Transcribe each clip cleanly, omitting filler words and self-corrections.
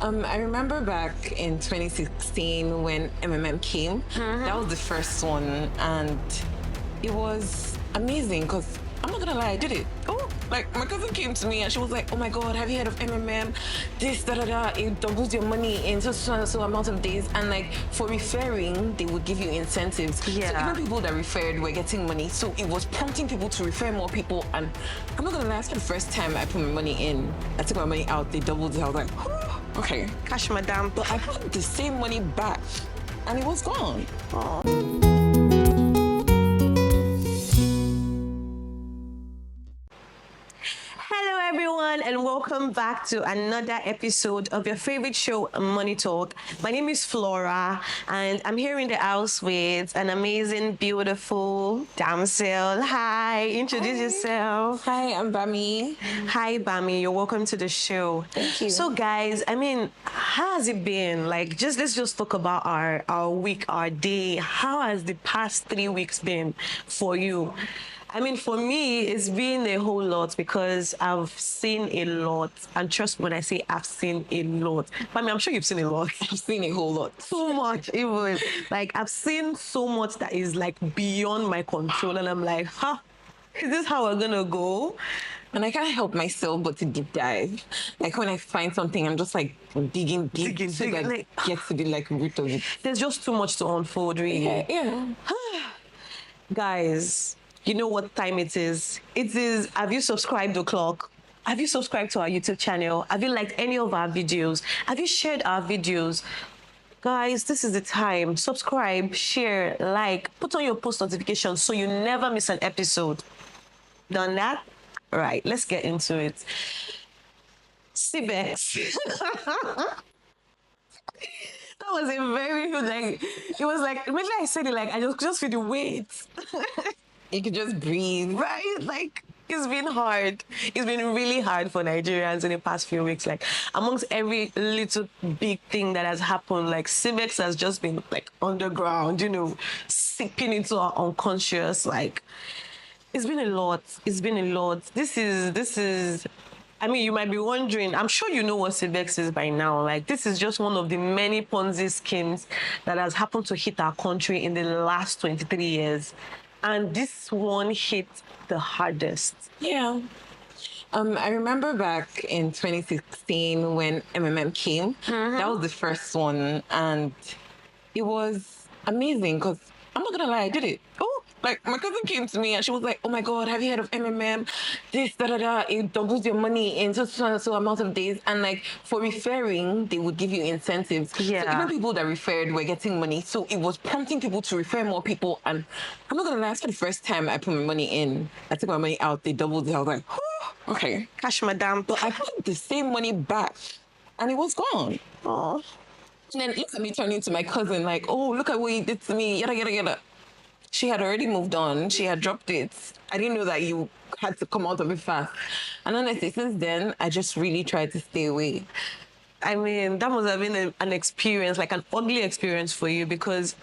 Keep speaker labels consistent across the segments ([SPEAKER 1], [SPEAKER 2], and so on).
[SPEAKER 1] I remember back in 2016 when MMM came. That was the first one, and it was amazing because I'm not gonna lie, I did it. Oh, like my cousin came to me and she was like, "Oh my God, have you heard of MMM? This da da da. It doubles your money in so and so amount of days, and like for referring, they would give you incentives.
[SPEAKER 2] Yeah.
[SPEAKER 1] So even people that referred were getting money. So it was prompting people to refer more people. And I'm not gonna lie, for the first time I put my money in, I took my money out. They doubled it. I was like, oh, okay,
[SPEAKER 2] Cash, madam.
[SPEAKER 1] but I put the same money back, and it was gone.
[SPEAKER 2] Hello, everyone, and welcome back to another episode of your favorite show, Money Talk. My name is Flora, and I'm here in the house with an amazing, beautiful damsel. Hi, introduce yourself.
[SPEAKER 1] Hi, I'm Bami.
[SPEAKER 2] Hi, Bami. You're welcome to the show.
[SPEAKER 1] Thank you.
[SPEAKER 2] So, guys, how has it been? Like, let's just talk about our week, our day. How has the past 3 weeks been for you? For me, it's been a whole lot because I've seen a lot. And trust me when I say I've seen a lot. I'm sure you've seen a lot.
[SPEAKER 1] I've seen a whole lot.
[SPEAKER 2] So much, even. Like, I've seen so much that is, like, beyond my control. And I'm like, is this how we're going to go?
[SPEAKER 1] And I can't help myself but to deep dive. Like, when I find something, I'm just, like, digging deep so that
[SPEAKER 2] like,
[SPEAKER 1] get to the, like, root of it.
[SPEAKER 2] There's just too much to unfold, really.
[SPEAKER 1] Yeah.
[SPEAKER 2] Guys, you know what time it is? It is, have you subscribed to Clock? Have you subscribed to our YouTube channel? Have you liked any of our videos? Have you shared our videos? Guys, this is the time. Subscribe, share, like, put on your post notifications so you never miss an episode. Done that? All right, let's get into it. CBEX. That was a very good, like, it was like, maybe I said it like, I just feel the weight.
[SPEAKER 1] You could just breathe.
[SPEAKER 2] Right? Like, it's been hard. It's been really hard for Nigerians in the past few weeks. Like, amongst every little big thing that has happened, like, CBEX has just been, like, underground, seeping into our unconscious. Like, it's been a lot. It's been a lot. This is... you might be wondering, I'm sure you know what CBEX is by now. Like, this is just one of the many Ponzi schemes that has happened to hit our country in the last 23 years. And this one hit the hardest.
[SPEAKER 1] Yeah. I remember back in 2016 when MMM came. That was the first one. And it was amazing because I'm not going to lie, I did it. Oh, like my cousin came to me and she was like, "Oh my God, have you heard of MMM? This, da da da. It doubles your money in so and so amount of days. And like for referring, they would give you incentives.
[SPEAKER 2] Yeah.
[SPEAKER 1] So even people that referred were getting money. So it was prompting people to refer more people. And I'm not going to lie, for the first time I put my money in, I took my money out, they doubled it. I was like, okay.
[SPEAKER 2] Cash, madam.
[SPEAKER 1] But I put the same money back and it was gone.
[SPEAKER 2] Oh.
[SPEAKER 1] And then look at me turning to my cousin like, "Oh, look at what you did to me, yada, yada, yada." She had already moved on. She had dropped it. I didn't know that you had to come out of it fast. And honestly, since then, I just really tried to stay away.
[SPEAKER 2] That must have been an experience, like an ugly experience for you because...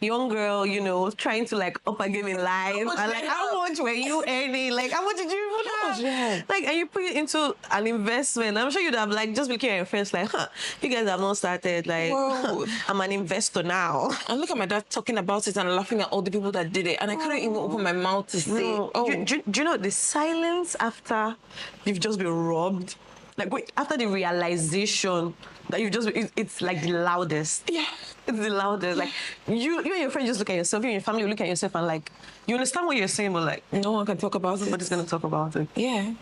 [SPEAKER 2] young girl, trying to like up again in life. And like, how much were you earning? Like, how much did you even have? Like, and you put it into an investment. I'm sure you'd have like just looking at your friends like, you guys have not started. Like, I'm an investor now.
[SPEAKER 1] And look at my dad talking about it and laughing at all the people that did it. And I couldn't even open my mouth to say,
[SPEAKER 2] Do you know the silence after you've just been robbed? Like, wait, after the realization that it's like the loudest.
[SPEAKER 1] Yeah.
[SPEAKER 2] It's the loudest. Like, you and your friend just look at yourself, you and your family look at yourself and like, you understand what you're saying, but like...
[SPEAKER 1] no one can talk about it.
[SPEAKER 2] Nobody's going to talk about it.
[SPEAKER 1] Yeah.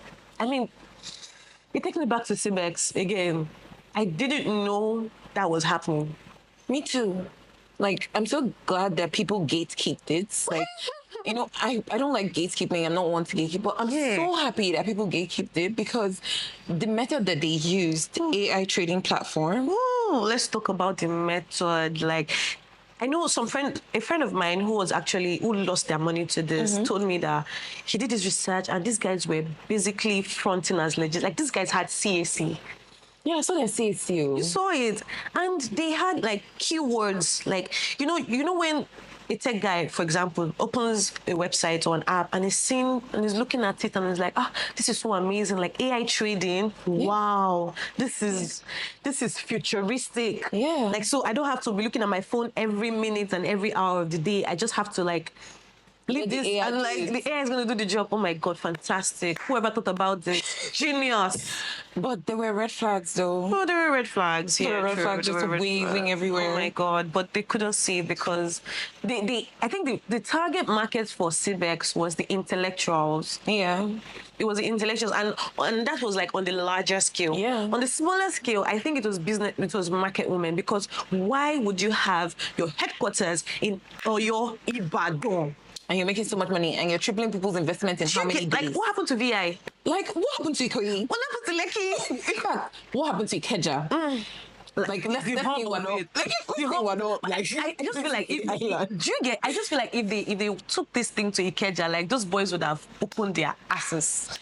[SPEAKER 2] It takes me back to CBEX again. I didn't know that was happening.
[SPEAKER 1] Me too. Like, I'm so glad that people gatekeep it. Like... I don't like gatekeeping. I'm not one to gatekeep, but I'm so happy that people gatekeeped it because the method that they used, AI trading platform.
[SPEAKER 2] Let's talk about the method. Like, I know a friend of mine who lost their money to this, told me that he did his research and these guys were basically fronting as legit. Like, these guys had CAC.
[SPEAKER 1] Yeah, I saw their CAC.
[SPEAKER 2] You saw it. And they had like keywords, like, you know when a tech guy, for example, opens a website or an app and he's looking at it and he's like, this is so amazing, like AI trading. Wow, this is futuristic.
[SPEAKER 1] Yeah.
[SPEAKER 2] Like, so I don't have to be looking at my phone every minute and every hour of the day. I just have to like leave
[SPEAKER 1] Let the
[SPEAKER 2] this
[SPEAKER 1] AI
[SPEAKER 2] and
[SPEAKER 1] do
[SPEAKER 2] like
[SPEAKER 1] it.
[SPEAKER 2] the AI is gonna do the job. Oh my god, fantastic. Whoever thought about this? Genius.
[SPEAKER 1] But there were red flags, though.
[SPEAKER 2] Oh, there were red flags.
[SPEAKER 1] There were red flags
[SPEAKER 2] There
[SPEAKER 1] just
[SPEAKER 2] were red
[SPEAKER 1] waving
[SPEAKER 2] flags.
[SPEAKER 1] everywhere.
[SPEAKER 2] Oh my god! But they couldn't see it because I think the target market for CBEX was the intellectuals.
[SPEAKER 1] Yeah.
[SPEAKER 2] It was the intellectuals, and that was like on the larger scale.
[SPEAKER 1] Yeah.
[SPEAKER 2] On the smaller scale, I think it was market women, because why would you have your headquarters in Oyo, Ibadan?
[SPEAKER 1] And you're making so much money and you're tripling people's investment in how many days?
[SPEAKER 2] Like, what happened to VI?
[SPEAKER 1] Like, what happened to Ikoyi?
[SPEAKER 2] What happened to Lekki?
[SPEAKER 1] In fact, what happened to Ikeja? Like, let's
[SPEAKER 2] The
[SPEAKER 1] say
[SPEAKER 2] hub
[SPEAKER 1] one
[SPEAKER 2] of
[SPEAKER 1] up.
[SPEAKER 2] it.
[SPEAKER 1] Like,
[SPEAKER 2] I just feel like I just feel like if they took this thing to Ikeja, like those boys would have opened their asses.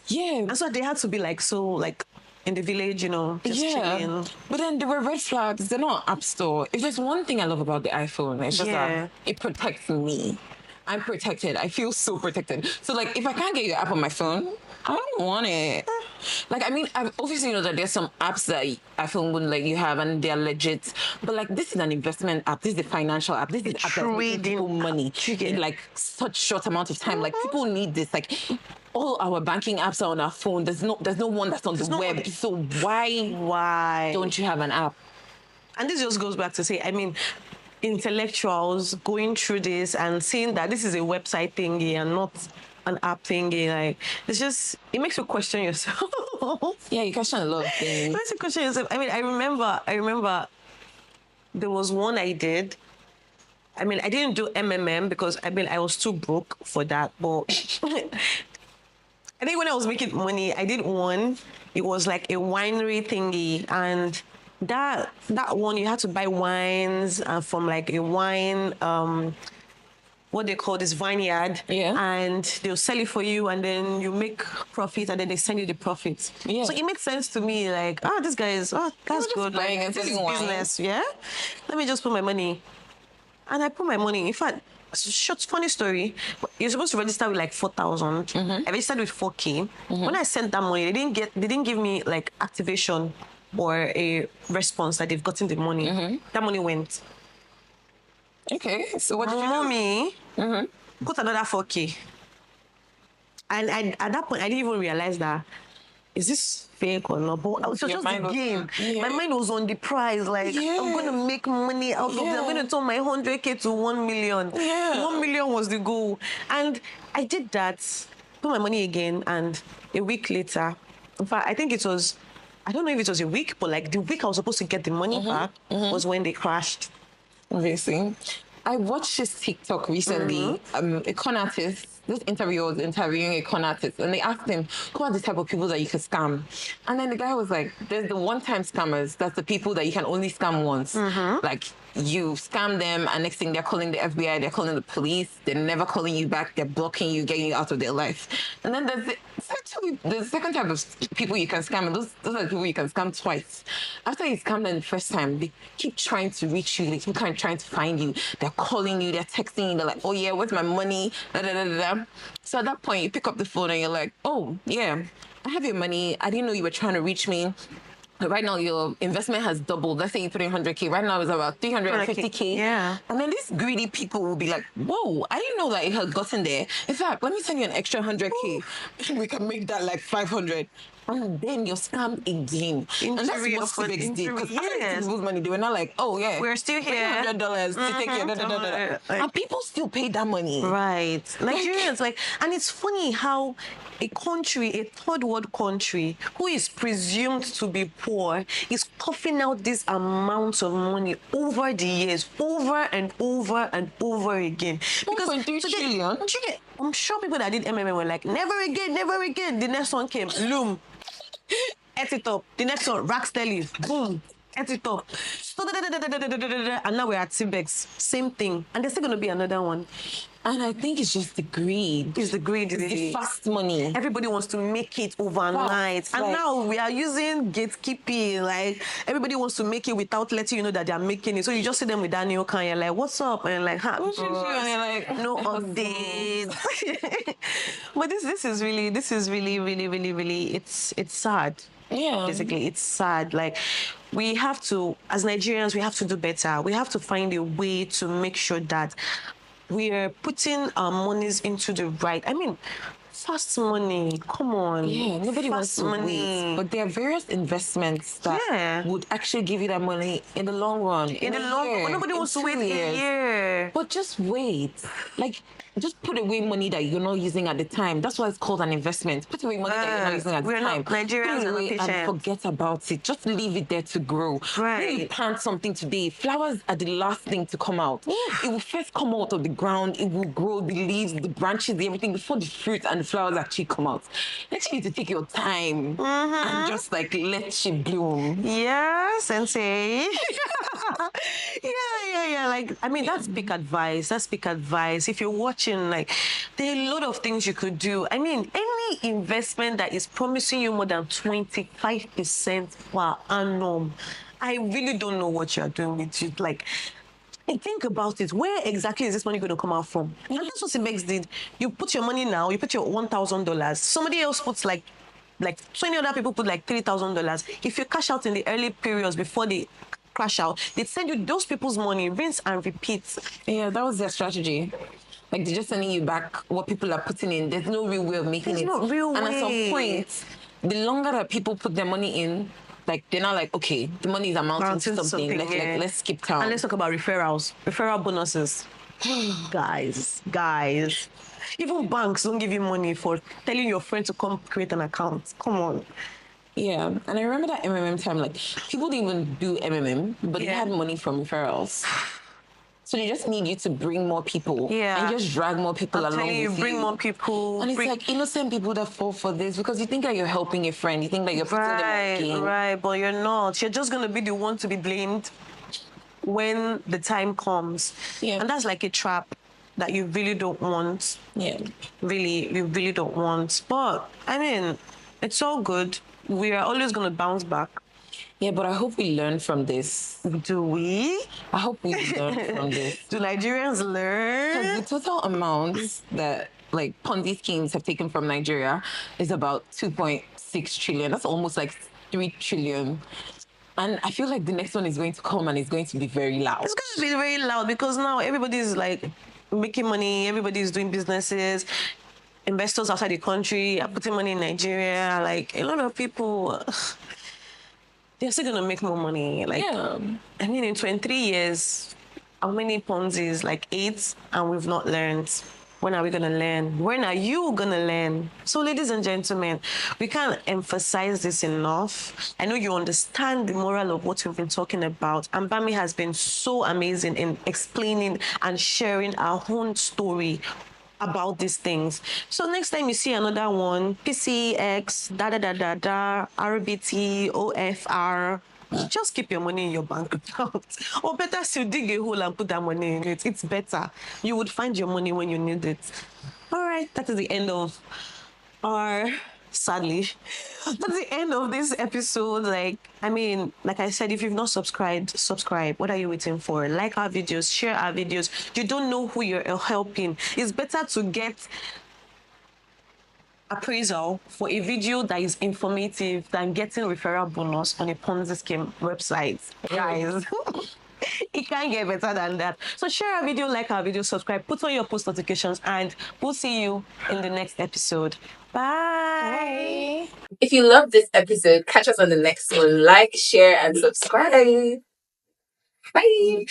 [SPEAKER 1] Yeah.
[SPEAKER 2] And so they had to be like so like in the village, you know, just chilling.
[SPEAKER 1] But then there were red flags. They're not App Store. If there's one thing I love about the iPhone, it's just that it protects me. I'm protected. I feel so protected. So, like, if I can't get your app on my phone, I don't want it. Like, I mean, I obviously know that there's some apps that iPhone wouldn't let you have and they're legit. But, like, this is an investment app. This is a financial app. This is an app that's making people money in, like, such short amount of time. Like, people need this. Like, all our banking apps are on our phone. There's no one that's on the web. So why don't you have an app?
[SPEAKER 2] And this just goes back to say, I mean, intellectuals going through this and seeing that this is a website thingy and not an app thingy, like, it makes you question yourself.
[SPEAKER 1] Yeah, you question a lot of things.
[SPEAKER 2] It makes you question yourself. I mean, I remember there was one I did. I mean, I didn't do MMM because I was too broke for that, but I think when I was making money, I did one. It was like a winery thingy, and that one you had to buy wines from like a wine what they call this vineyard, and they'll sell it for you, and then you make profit, and then they send you the profits. So it makes sense to me, like, this guy is that's good, like, this is business. Let me just put my money, and I put my money. In fact, funny story. You're supposed to register with like 4,000. I registered with 4K. When I sent that money, they didn't give me like activation or a response that they've gotten the money. That money went.
[SPEAKER 1] Okay, so what did you
[SPEAKER 2] Mommy put another 4K. And at that point, I didn't even realize that, is this fake or not? But it was just a game. My mind was on the prize. Like, I'm going to make money out of it. I'm going to turn my 100K to 1 million. 1 million was the goal. And I did that, put my money again, and a week later, in fact, I think it was, I don't know if it was a week, but like the week I was supposed to get the money back was when they crashed.
[SPEAKER 1] Obviously. I watched this TikTok recently. A con artist, this interviewer was interviewing a con artist, and they asked him, who are the type of people that you could scam? And then the guy was like, there's the one-time scammers. That's the people that you can only scam once. Like, you scam them, and next thing they're calling the FBI, they're calling the police, they're never calling you back, they're blocking you, getting you out of their life. And then there's the second type of people you can scam, and those are the people you can scam twice. After you scam them the first time, they keep trying to reach you, they keep trying to find you, they're calling you, they're texting you, they're like, oh yeah, where's my money? Da, da, da, da, da. So at that point, you pick up the phone and you're like, oh yeah, I have your money, I didn't know you were trying to reach me. Right now, your investment has doubled. Let's say you put in 100K. Right now, it's about 350K.
[SPEAKER 2] Yeah.
[SPEAKER 1] And then these greedy people will be like, whoa, I didn't know that it had gotten there. In fact, let me send you an extra 100K. We can make that like 500. And then you're scammed again. And that's what Civics did. Because after people's money, they were not like, oh yeah,
[SPEAKER 2] we're still here.
[SPEAKER 1] $100 to take your da. And people still pay that money.
[SPEAKER 2] Right. Nigerians, like, and it's funny how a country, a third world country, who is presumed to be poor, is coughing out these amounts of money over the years, over and over and over again.
[SPEAKER 1] Because 1.3 trillion.
[SPEAKER 2] I'm sure people that did MMM were like, never again, never again. The next one came, loom. Ate it up. The next one, Rackstelli, boom. Get it up. And now we're at Cibex. Same thing. And there's still going to be another one.
[SPEAKER 1] And I think it's just the greed.
[SPEAKER 2] It's the greed.
[SPEAKER 1] It's the fast money.
[SPEAKER 2] Everybody wants to make it overnight.
[SPEAKER 1] Fast,
[SPEAKER 2] and
[SPEAKER 1] like-
[SPEAKER 2] now we are using gatekeeping. Like, everybody wants to make it without letting you know that they are making it. So you just see them with that new car, you're like, what's up? And you're like,
[SPEAKER 1] And you're like,
[SPEAKER 2] no update. But this is really, it's sad.
[SPEAKER 1] Yeah.
[SPEAKER 2] Basically, it's sad. Like, we have to, as Nigerians, we have to do better. We have to find a way to make sure that we are putting our monies into the right. I mean, fast money. Come on.
[SPEAKER 1] Yeah, nobody wants to wait. But there are various investments that would actually give you that money in the long run.
[SPEAKER 2] In the long run, nobody wants to wait a year.
[SPEAKER 1] But just wait. Like, just put away money that you're not using at the time. That's why it's called an investment. Put away money that you're not using at the time.
[SPEAKER 2] Nigerians are not patient.
[SPEAKER 1] And forget about it. Just leave it there to grow.
[SPEAKER 2] Right.
[SPEAKER 1] When you plant something today, flowers are the last thing to come out. It will first come out of the ground. It will grow, the leaves, the branches, everything, before the fruit and the flowers actually come out. Let you need to take your time and just like let it bloom.
[SPEAKER 2] Yeah, sensei. yeah. Like, I mean, that's big advice. If you're watching, like, there are a lot of things you could do. I mean, any investment that is promising you more than 25% per annum, I really don't know what you're doing with it. Like, think about it. Where exactly is this money going to come out from? And that's what Cibex did. You put your money now, you put your $1,000. Somebody else puts like 20 other people put like $3,000. If you cash out in the early periods before they crash out, they send you those people's money, rinse and repeat.
[SPEAKER 1] Yeah, that was their strategy. Like, they're just sending you back what people are putting in. There's no real way of making it.
[SPEAKER 2] No real
[SPEAKER 1] and
[SPEAKER 2] way.
[SPEAKER 1] At some point, the longer that people put their money in, like, they're not like, okay, the money is amounting to something. Let's skip town.
[SPEAKER 2] And let's talk about referrals. Referral bonuses. Guys. Even banks don't give you money for telling your friend to come create an account. Come on.
[SPEAKER 1] Yeah, and I remember that MMM time, like, people didn't even do MMM, but they had money from referrals. So they just need you to bring more people.
[SPEAKER 2] Yeah.
[SPEAKER 1] And just drag more people along with you.
[SPEAKER 2] Bring more people.
[SPEAKER 1] And it's like innocent people that fall for this because you think that you're helping a friend. You think that you're putting them on game.
[SPEAKER 2] Right, but you're not. You're just going to be the one to be blamed when the time comes.
[SPEAKER 1] Yeah.
[SPEAKER 2] And that's like a trap that you really don't want.
[SPEAKER 1] Yeah.
[SPEAKER 2] Really, you really don't want. But, I mean, it's all good. We are always going to bounce back.
[SPEAKER 1] Yeah, but I hope we learn from this.
[SPEAKER 2] Do we?
[SPEAKER 1] I hope we learn from this.
[SPEAKER 2] Do Nigerians learn?
[SPEAKER 1] The total amount that, like, Ponzi schemes have taken from Nigeria is about 2.6 trillion. That's almost like 3 trillion. And I feel like the next one is going to come and it's going to be very loud.
[SPEAKER 2] It's going to be very loud because now everybody's like making money, everybody's doing businesses. Investors outside the country are putting money in Nigeria. Like, a lot of people, they're still going to make more money. Like,
[SPEAKER 1] Yeah.
[SPEAKER 2] I mean, in 23 years, how many Ponzi's? Like 8, and we've not learned. When are we going to learn? When are you going to learn? So, ladies and gentlemen, we can't emphasize this enough. I know you understand the moral of what we've been talking about. And Bami has been so amazing in explaining and sharing our own story about these things. So next time you see another one, PCX, RBT, OFR, just keep your money in your bank account. Or better still, dig a hole and put that money in it. It's better. You would find your money when you need it. All right, that is the end of our... Sadly, that's the end of this episode. Like I said, if you've not subscribed, subscribe. What are you waiting for? Like our videos, share our videos. You don't know who you're helping. It's better to get appraisal for a video that is informative than getting referral bonus on a Ponzi scheme website. Guys, it can't get better than that. So share our video, like our video, subscribe, put on your post notifications, and we'll see you in the next episode. Bye.
[SPEAKER 1] If you love this episode, catch us on the next one. Like, share, and subscribe. Bye.